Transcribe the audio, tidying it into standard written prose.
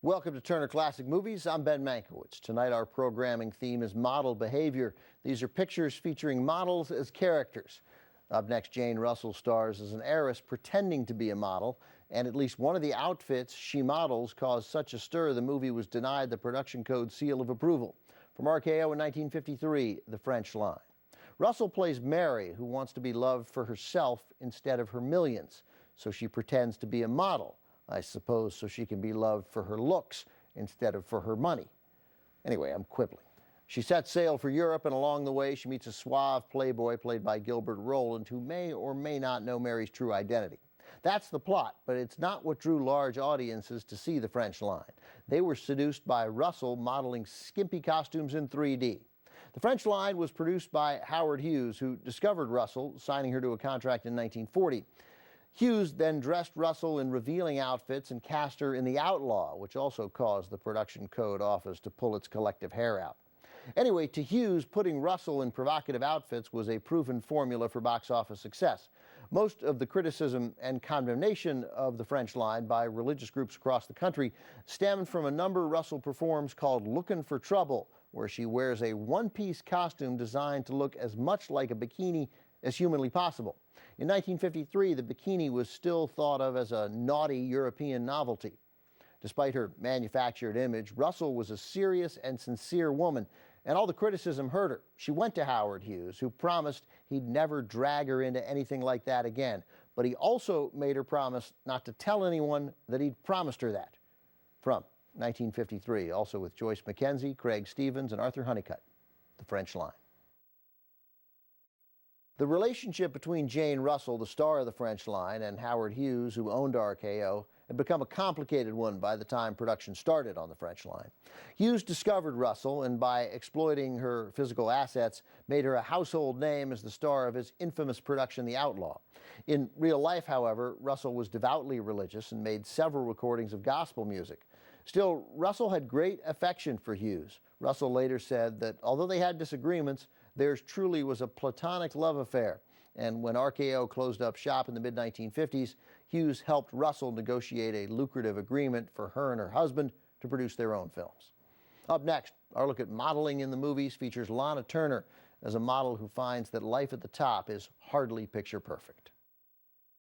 Welcome to Turner Classic Movies. I'm Ben Mankiewicz. Tonight our programming theme is model behavior. These are pictures featuring models as characters. Up next, Jane Russell stars as an heiress pretending to be a model, and at least one of the outfits she models caused such a stir the movie was denied the production code seal of approval. From RKO in 1953, The French Line. Russell plays Mary, who wants to be loved for herself instead of her millions, so she pretends to be a model. I suppose so she can be loved for her looks instead of for her money. Anyway, I'm quibbling. She sets sail for Europe, and along the way she meets a suave playboy played by Gilbert Roland who may or may not know Mary's true identity. That's the plot, but it's not what drew large audiences to see The French Line. They were seduced by Russell modeling skimpy costumes in 3D. The French Line was produced by Howard Hughes, who discovered Russell, signing her to a contract in 1940. Hughes then dressed Russell in revealing outfits and cast her in The Outlaw, which also caused the production code office to pull its collective hair out. Anyway, to Hughes, putting Russell in provocative outfits was a proven formula for box office success. Most of the criticism and condemnation of The French Line by religious groups across the country stemmed from a number Russell performs called Lookin' for Trouble, where she wears a one-piece costume designed to look as much like a bikini as humanly possible. In 1953, the bikini was still thought of as a naughty European novelty. Despite her manufactured image, Russell was a serious and sincere woman, and all the criticism hurt her. She went to Howard Hughes, who promised he'd never drag her into anything like that again, but he also made her promise not to tell anyone that he'd promised her that. From 1953, also with Joyce McKenzie, Craig Stevens, and Arthur Honeycutt, The French Line. The relationship between Jane Russell, the star of The French Line, and Howard Hughes, who owned RKO, had become a complicated one by the time production started on The French Line. Hughes discovered Russell, and by exploiting her physical assets, made her a household name as the star of his infamous production, The Outlaw. In real life, however, Russell was devoutly religious and made several recordings of gospel music. Still, Russell had great affection for Hughes. Russell later said that although they had disagreements, theirs truly was a platonic love affair. And when RKO closed up shop in the mid-1950s, Hughes helped Russell negotiate a lucrative agreement for her and her husband to produce their own films. Up next, our look at modeling in the movies features Lana Turner as a model who finds that life at the top is hardly picture perfect.